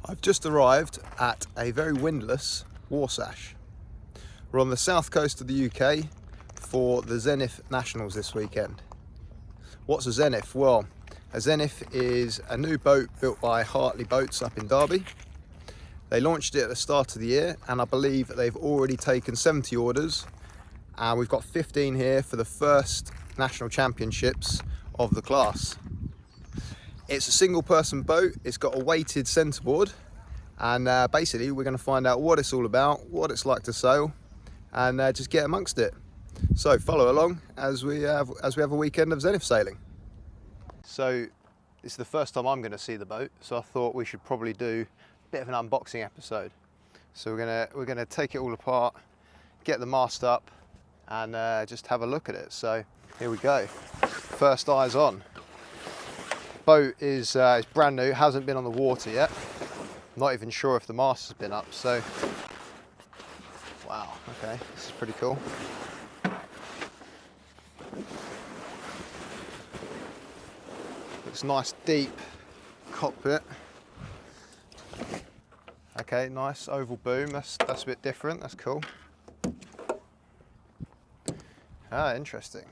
I've just arrived at a very windless Warsash. We're on the south coast of the UK for the Zenith Nationals this weekend. What's a Zenith? Well, a Zenith is a new boat built by Hartley Boats up in Derby. They launched it at the start of the year and I believe they've already taken 70 orders, and we've got 15 here for the first national championships of the class. It's a single person boat, it's got a weighted centreboard, and basically we're going to find out what it's all about, what it's like to sail, and just get amongst it. So follow along as we have a weekend of Zenith sailing. So this is the first time I'm going to see the boat, so I thought we should probably do a bit of an unboxing episode. So we're gonna take it all apart, get the mast up, and just have a look at it. So here we go. First eyes on. Boat is brand new, hasn't been on the water yet. I'm not even sure if the mast has been up, so wow, okay, this is pretty cool. Looks nice deep cockpit. Okay, nice oval boom, that's a bit different, that's cool. Ah, interesting.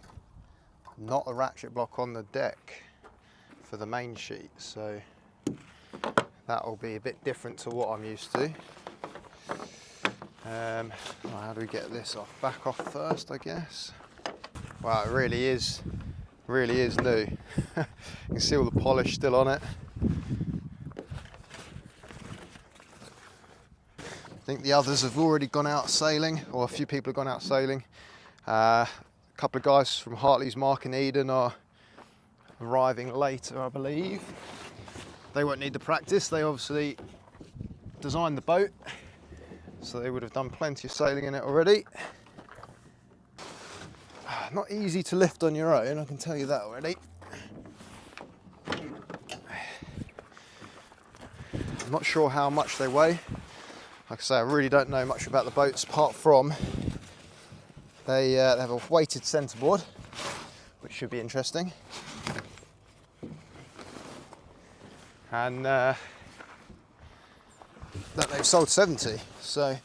Not a ratchet block on the deck for the main sheet, so that will be a bit different to what I'm used to. How do we get this off? Back off first, I guess. Wow, it really is new. You can see all the polish still on it. I think the others have already gone out sailing, or a few people have gone out sailing. A couple of guys from Hartley's Mark and Eden are arriving later, I believe. They won't need the practice, they obviously designed the boat, so they would have done plenty of sailing in it already. Not easy to lift on your own, I can tell you that already. I'm not sure how much they weigh. Like I say, I really don't know much about the boats apart from they have a weighted centreboard, which should be interesting. And that they've sold 70, so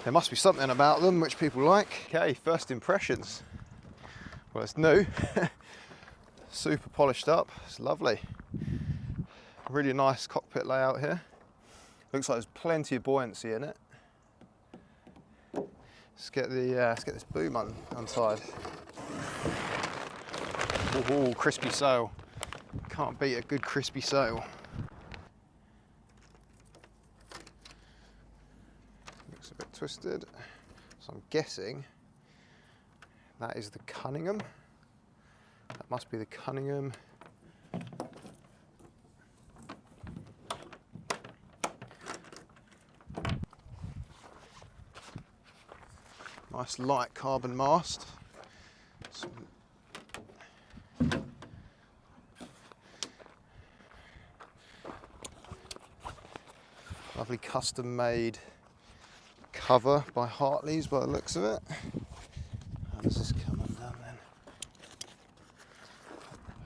there must be something about them which people like. Okay, first impressions. Well, it's new, super polished up, it's lovely. Really nice cockpit layout here. Looks like there's plenty of buoyancy in it. Let's get this boom untied. Ooh, crispy sail. Can't beat a good crispy sail. Looks a bit twisted. So I'm guessing that is the Cunningham. That must be the Cunningham. Nice light carbon mast. Lovely custom made cover by Hartley's by the looks of it. How does this come undone then?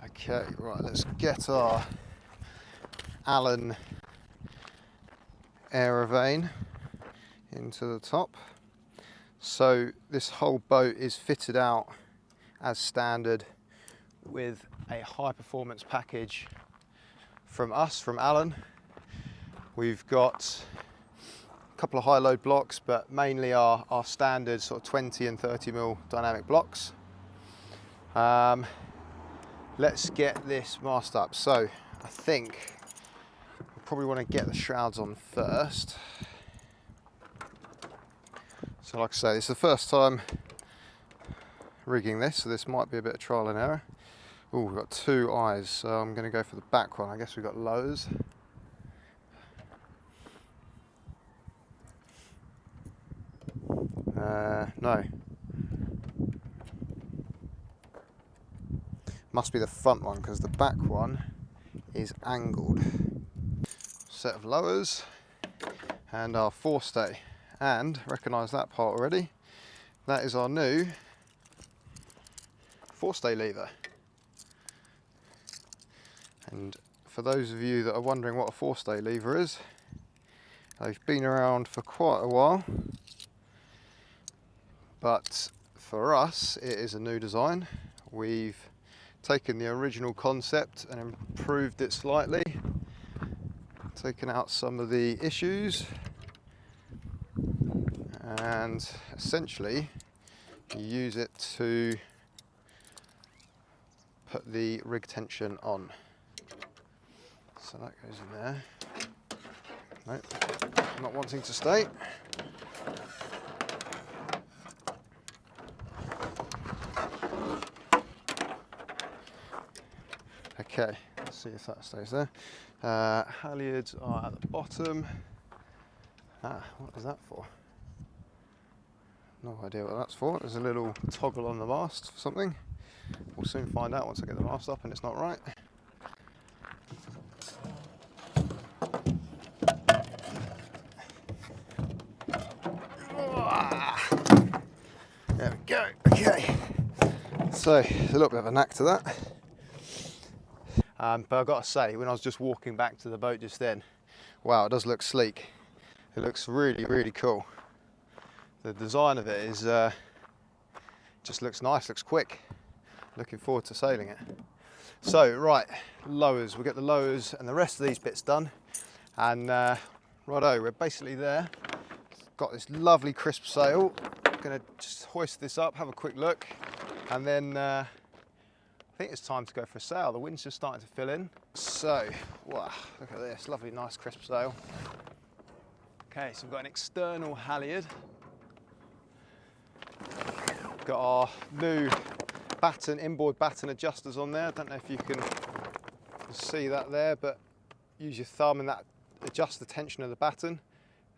Okay, right, let's get our Allen aerovane into the top. So this whole boat is fitted out as standard with a high performance package from Allen. We've got a couple of high load blocks, but mainly our standard sort of 20 and 30 mil dynamic blocks. Let's get this mast up. So I think we'll probably want to get the shrouds on first. So like I say, this is the first time rigging this, so this might be a bit of trial and error. Oh, we've got two eyes, so I'm going to go for the back one. I guess we've got lows. No. Must be the front one, because the back one is angled. Set of lowers and our forestay. And recognise that part already. That is our new forestay lever. And for those of you that are wondering what a forestay lever is, they've been around for quite a while, but for us it is a new design. We've taken the original concept and improved it slightly, taken out some of the issues, and essentially you use it to put the rig tension on. So that goes in there. Nope, not wanting to stay. Okay, let's see if that stays there. Halyards are at the bottom. What is that for? No idea what that's for. There's a little toggle on the mast for something. We'll soon find out once I get the mast up and it's not right. There we go. Okay. So, there's a little bit of a knack to that. But I've got to say, when I was just walking back to the boat just then, wow, it does look sleek. It looks really, really cool. The design of it is just looks nice, looks quick. Looking forward to sailing it. So, right, lowers. We'll get the lowers and the rest of these bits done. And righto, we're basically there. Got this lovely crisp sail. Gonna just hoist this up, have a quick look, and then I think it's time to go for a sail. The wind's just starting to fill in. So, wow, look at this, lovely, nice, crisp sail. Okay, so we've got an external halyard. Got our new batten, inboard batten adjusters on there. I don't know if you can see that there, but use your thumb and that adjusts the tension of the batten.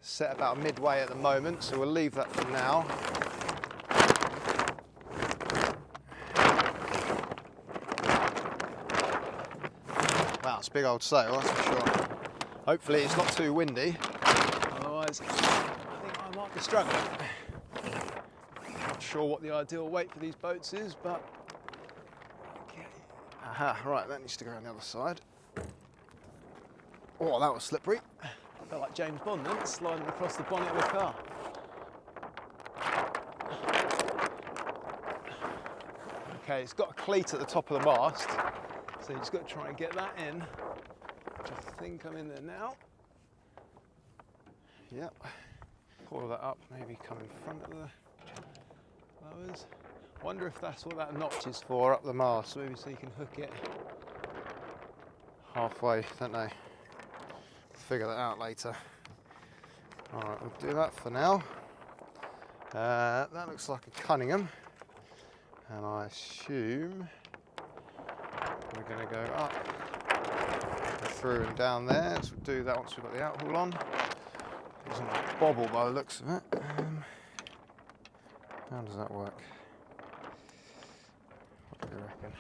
Set about midway at the moment, so we'll leave that for now. Wow, it's a big old sail, that's for sure. Hopefully it's not too windy, otherwise I think I might be struggling. Not sure what the ideal weight for these boats is, but okay. Aha, right, that needs to go on the other side. Oh, that was slippery. Felt like James Bond then, sliding across the bonnet of a car. Okay, it's got a cleat at the top of the mast, so you just got to try and get that in, which I think I'm in there now. Yep. Pull that up, maybe come in front of the lowers. Wonder if that's what that notch is for up the mast, maybe so you can hook it halfway, don't know. Figure that out later. Alright, we'll do that for now. That looks like a Cunningham, and I assume we're going to go up, through and down there. So we'll do that once we've got the outhaul on. It's on a bobble by the looks of it. How does that work? What do you reckon?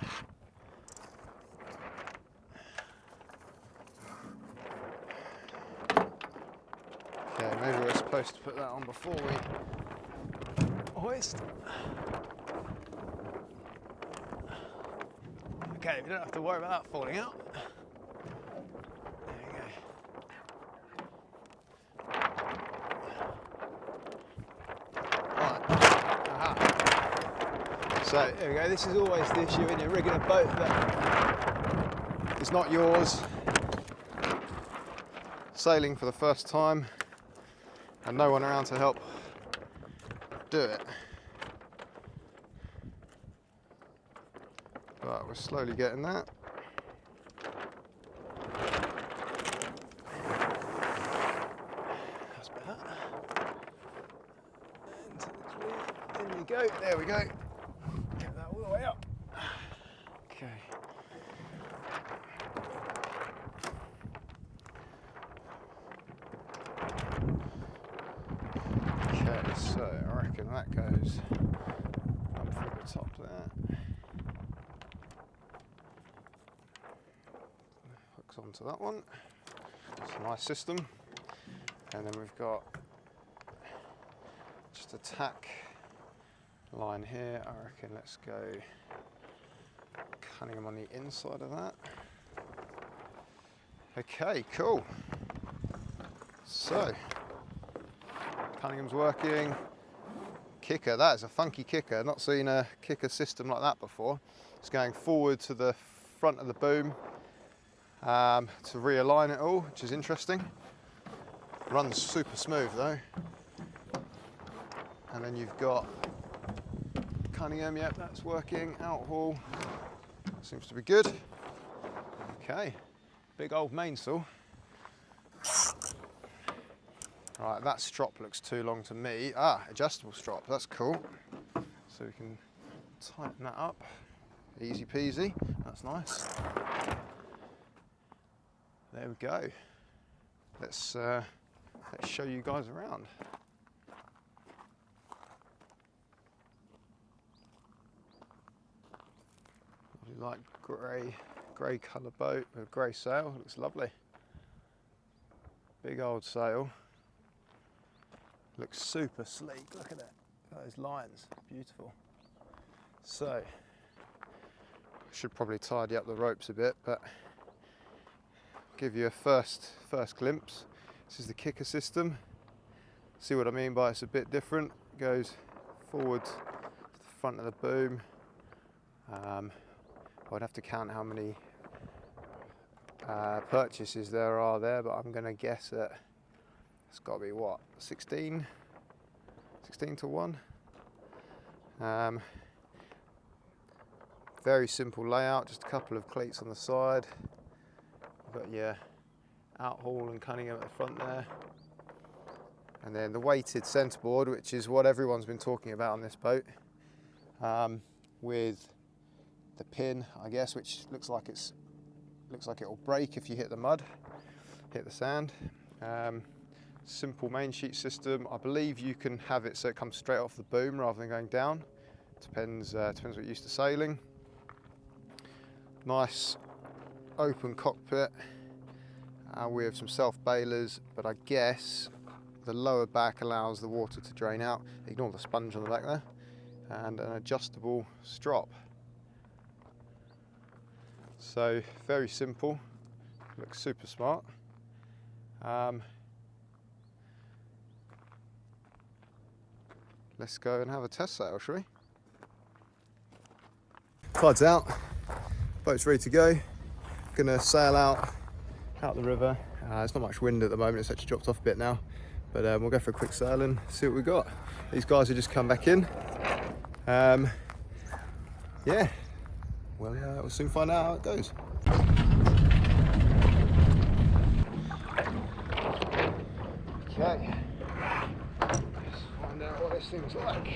Okay, maybe we're supposed to put that on before we hoist. Okay, we don't have to worry about that falling out. There you go. Right. Aha. So, there we go. This is always the issue when you're rigging a boat that is not yours. Sailing for the first time. And no one around to help do it. But we're slowly getting that. That's better. Into the clear. In we go. There we go. Get that all the way up. Okay. So I reckon that goes up through the top there. Hooks onto that one. It's a nice system. And then we've got just a tack line here. I reckon let's go Cunningham on the inside of that. Okay, cool. So, Cunningham's working. Kicker, that is a funky kicker. Not seen a kicker system like that before. It's going forward to the front of the boom to realign it all, which is interesting. Runs super smooth though. And then you've got Cunningham, yep, that's working. Outhaul, seems to be good. Okay, big old mainsail. Right, that strop looks too long to me. Ah, adjustable strop, that's cool. So we can tighten that up. Easy peasy, that's nice. There we go. Let's show you guys around. Like grey colour boat with grey sail, looks lovely. Big old sail. Looks super sleek, look at it. Those lines, beautiful. So, I should probably tidy up the ropes a bit, but give you a first glimpse. This is the kicker system. See what I mean by it's a bit different. It goes forward to the front of the boom. I'd have to count how many purchases there are there, but I'm going to guess that it's got to be what, 16 to 1. Very simple layout, just a couple of cleats on the side. But yeah, Outhaul and Cunningham at the front there. And then the weighted centreboard, which is what everyone's been talking about on this boat, with the pin, I guess, which looks like it will break if you hit the mud, hit the sand. Simple main sheet system. I believe you can have it so it comes straight off the boom rather than going down. Depends what you're used to sailing. Nice open cockpit with some self bailers, but I guess the lower back allows the water to drain out. Ignore the sponge on the back there, and an adjustable strop. So very simple, looks super smart. Let's go and have a test sail, shall we? Flood's out, boat's ready to go. Gonna sail out the river. There's not much wind at the moment, it's actually dropped off a bit now. But we'll go for a quick sail and see what we've got. These guys have just come back in. Yeah. Well, we'll soon find out how it goes. Okay, let's find out what this thing's like.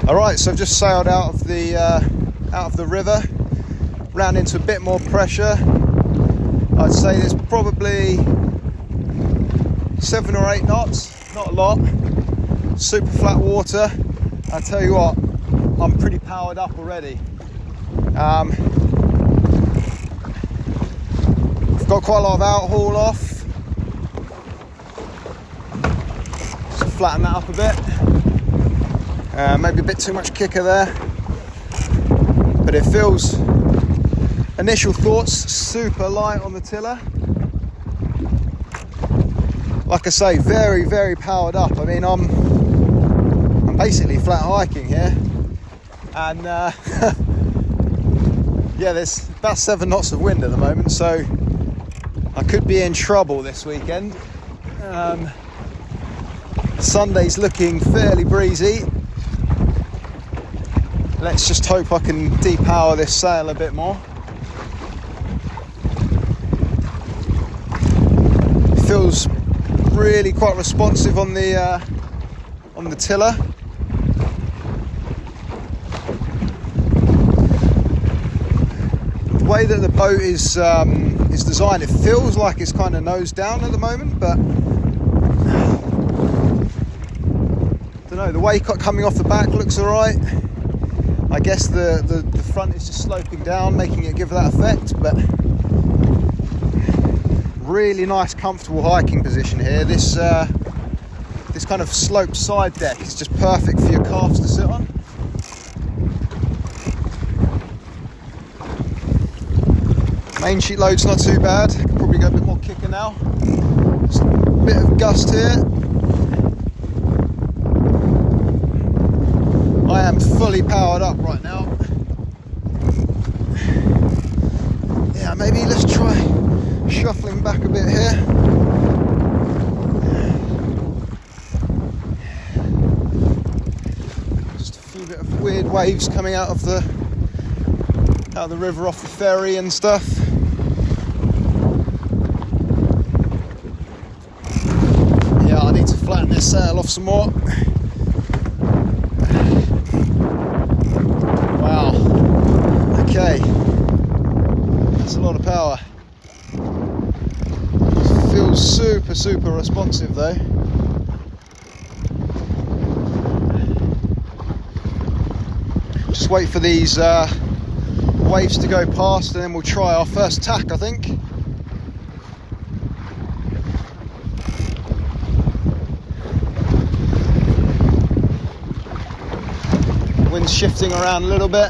Alright, so I've just sailed out of the river, ran into a bit more pressure. I'd say there's probably 7 or 8 knots, not a lot. Super flat water. I tell you what, I'm pretty powered up already. I've got quite a lot of outhaul off. Just flatten that up a bit. Maybe a bit too much kicker there, but it feels, initial thoughts, super light on the tiller. Like I say, very, very powered up. I mean, I'm basically flat hiking here, and yeah, there's about 7 knots of wind at the moment, so I could be in trouble this weekend. Sunday's looking fairly breezy. Let's just hope I can depower this sail a bit more. It feels really quite responsive on the tiller. The way that the boat is designed, it feels like it's kind of nose down at the moment, but I don't know, the way coming off the back looks alright. I guess the front is just sloping down, making it give that effect, but really nice comfortable hiking position here. This kind of sloped side deck is just perfect for your calves to sit on. Main sheet load's not too bad. Could probably go a bit more kicker now. Just a bit of gust here. I am fully powered up right now. Yeah, maybe let's try shuffling back a bit here. Just a few bit of weird waves coming out of the river off the ferry and stuff. Yeah, I need to flatten this sail off some more. Wow. Okay. That's a lot of power. Feels super responsive though. Just wait for these waves to go past and then we'll try our first tack, I think. Wind's shifting around a little bit.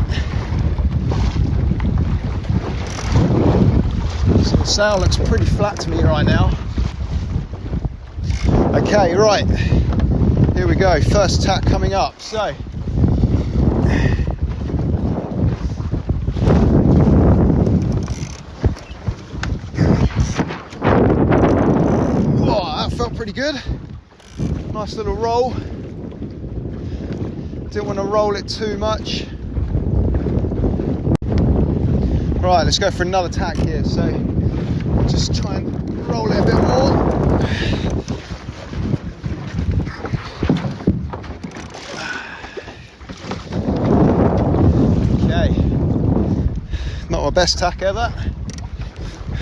So the sail looks pretty flat to me right now. Okay, right. Here we go. First tack coming up. So pretty good. Nice little roll. Didn't want to roll it too much. Right, let's go for another tack here. So just try and roll it a bit more. Okay. Not my best tack ever.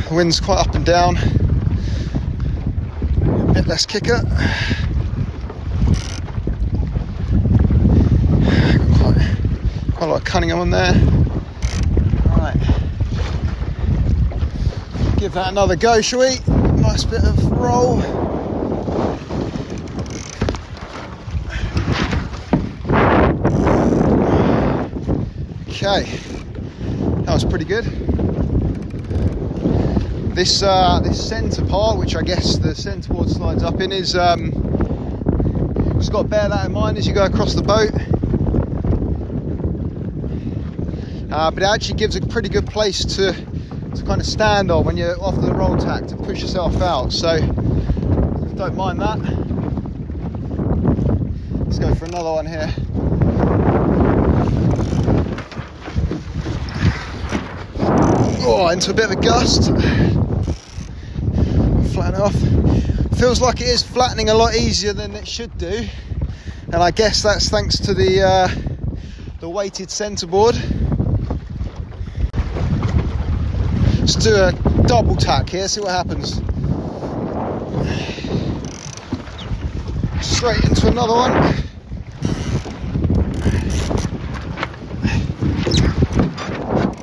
The wind's quite up and down. Bit less kicker. Quite a lot of Cunningham on there. Right. Give that another go, shall we? Nice bit of roll. Okay. That was pretty good. This centre part, which I guess the centreboard slides up in, is just got to bear that in mind as you go across the boat. But it actually gives a pretty good place to kind of stand on when you're off the roll tack to push yourself out. So don't mind that. Let's go for another one here. Oh, into a bit of a gust. Flatten off. Feels like it is flattening a lot easier than it should do, and I guess that's thanks to the weighted centreboard. Let's do a double tack here, see what happens. Straight into another one.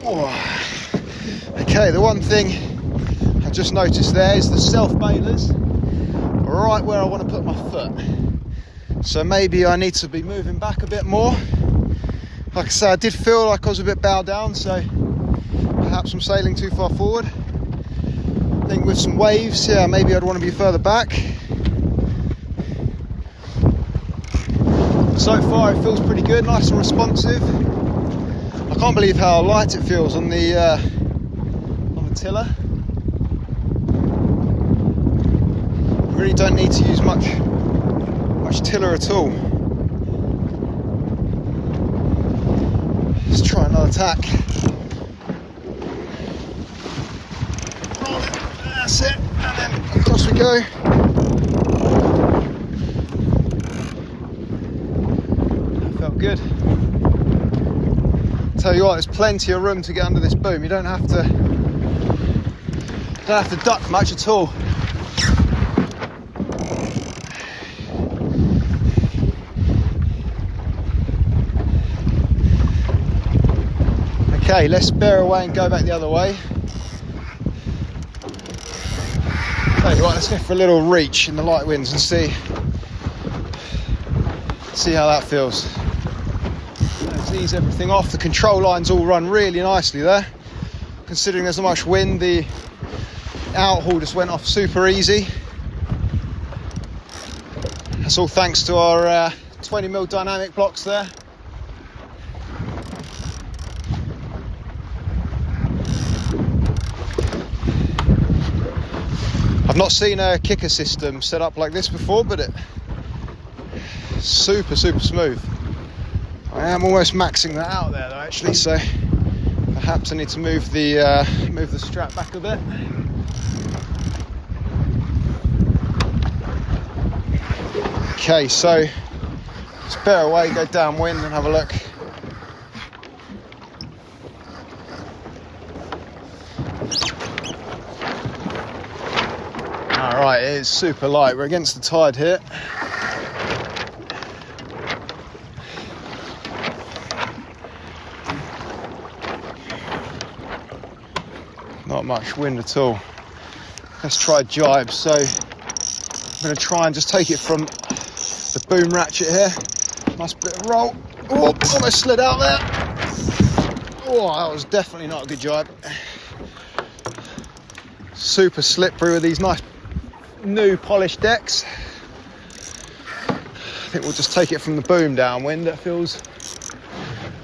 Oh. Okay, the one thing I just noticed there is the self-bailers right where I want to put my foot. So maybe I need to be moving back a bit more. Like I say, I did feel like I was a bit bowed down, so perhaps I'm sailing too far forward. I think with some waves, yeah, maybe I'd want to be further back. So far it feels pretty good, nice and responsive. I can't believe how light it feels on the tiller. Really don't need to use much tiller at all. Let's try another tack. Roll it, that's it, and then across we go. That felt good. Tell you what, there's plenty of room to get under this boom. You don't have to duck much at all. Okay, let's bear away and go back the other way. Tell you what, let's go for a little reach in the light winds and see how that feels. Let's ease everything off. The control lines all run really nicely there. Considering there's not much wind, the outhaul just went off super easy. That's all thanks to our 20mm dynamic blocks there. I've not seen a kicker system set up like this before, but it's super smooth. I am almost maxing that out there though, actually, so perhaps I need to move the strap back a bit. Okay, so let's bear away, go downwind and have a look. Alright, it is super light. We're against the tide here. Not much wind at all. Let's try Gybe. So I'm going to try and just take it from the boom ratchet here. Nice bit of roll. Oh, almost slid out there. Oh, that was definitely not a good Gybe. Super slippery with these nice new polished decks. I think we'll just take it from the boom downwind. That feels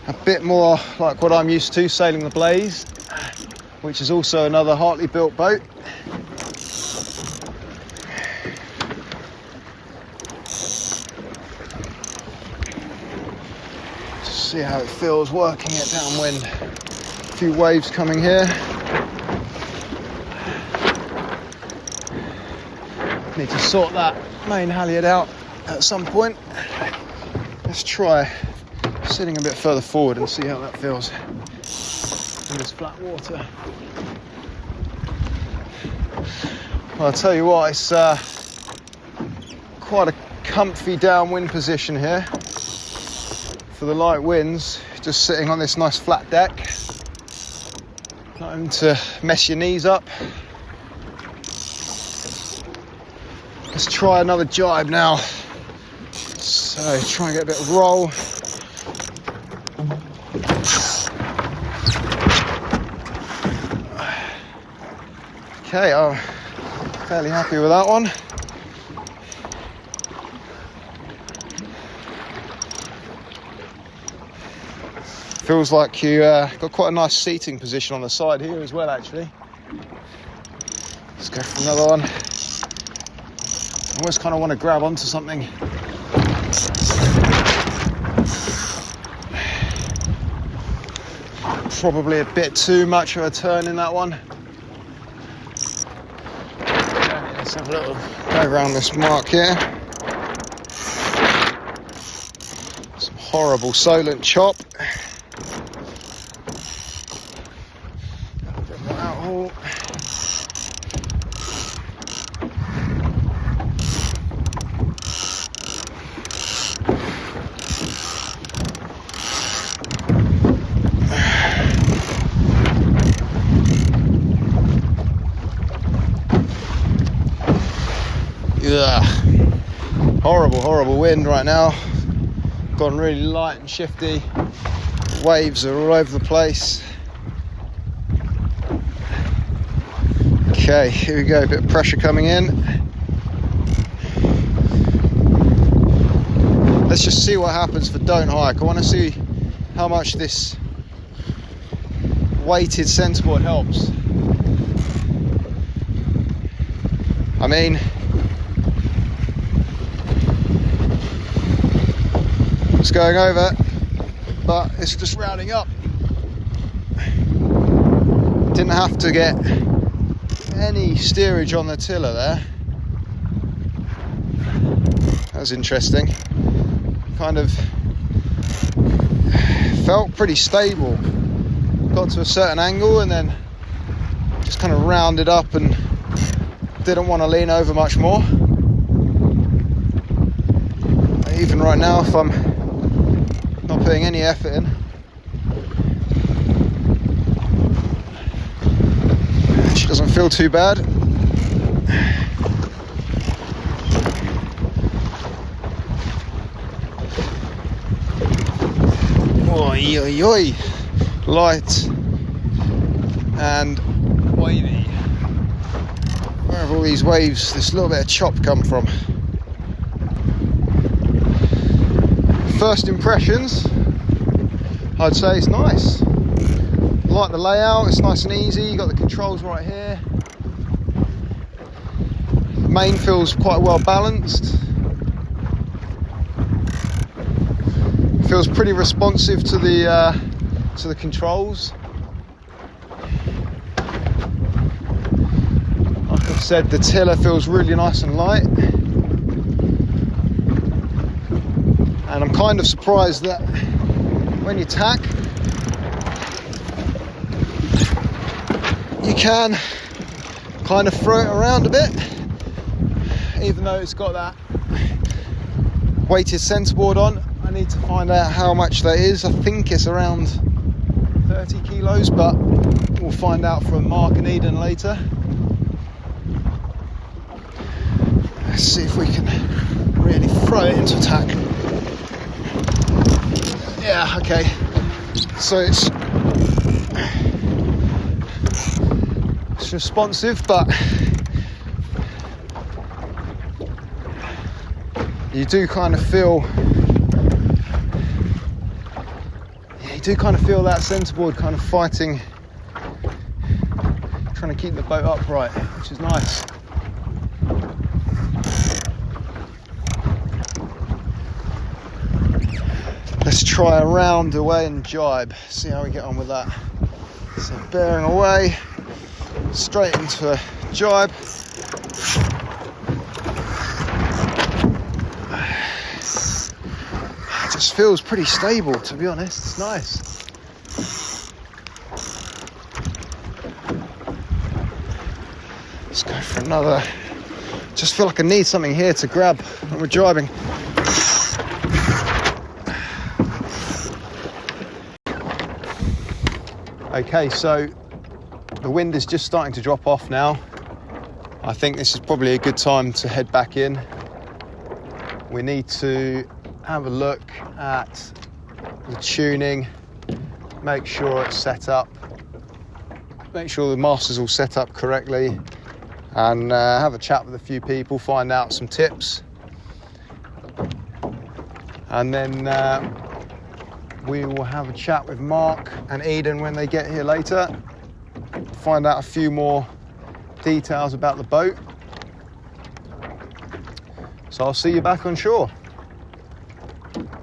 a bit more like what I'm used to sailing the Blaze, which is also another Hartley built boat. Just see how it feels working it downwind. A few waves coming here. Need to sort that main halyard out at some point. Let's try sitting a bit further forward and see how that feels in this flat water. Well, I'll tell you what, it's quite a comfy downwind position here for the light winds, just sitting on this nice flat deck. Not having to mess your knees up. Let's try another Gybe now. So try and get a bit of roll. Okay, I'm fairly happy with that one. Feels like you got quite a nice seating position on the side here as well, actually. Let's go for another one. I always kind of want to grab onto something. Probably a bit too much of a turn in that one. Okay, let's have a little go around this mark here. Some horrible Solent chop. A bit more outhaul. Yeah, horrible wind right now. Gone really light and shifty. Waves are all over the place. Okay, here we go, a bit of pressure coming in. Let's just see what happens for don't hike. I want to see how much this weighted centerboard helps. I mean, it's going over, but it's just rounding up. Didn't have to get any steerage on the tiller there. That was interesting. Kind of felt pretty stable. got to a certain angle and then just kind of rounded up and didn't want to lean over much more. Even right now, if I'm not putting any effort in, she doesn't feel too bad. Oi, oi, oi. Light and wavy. Where have all these waves, this little bit of chop come from? First impressions, I'd say it's nice. I like the layout, it's nice and easy. You got the controls right here. The main feels quite well balanced. Feels pretty responsive to the controls. Like I've said, the tiller feels really nice and light. And I'm kind of surprised that when you tack, you can kind of throw it around a bit, even though it's got that weighted centerboard on. I need to find out how much that is. I think it's around 30 kilos, but we'll find out from Mark and Eden later. Let's see if we can really throw it into tack. Yeah, okay. So it's responsive, but you do kind of feel that centerboard kind of fighting, trying to keep the boat upright, which is nice. Let's try a round away and gybe, see how we get on with that. So bearing away, straight into a gybe. It just feels pretty stable, to be honest. It's nice. Let's go for another. Just feel like I need something here to grab when we're jibing. Okay, so the wind is just starting to drop off now. I think this is probably a good time to head back in. We need to have a look at the tuning, make sure it's set up, make sure the mast is all set up correctly, and have a chat with a few people, find out some tips. And then we will have a chat with Mark and Eden when they get here later, find out a few more details about the boat. So I'll see you back on shore.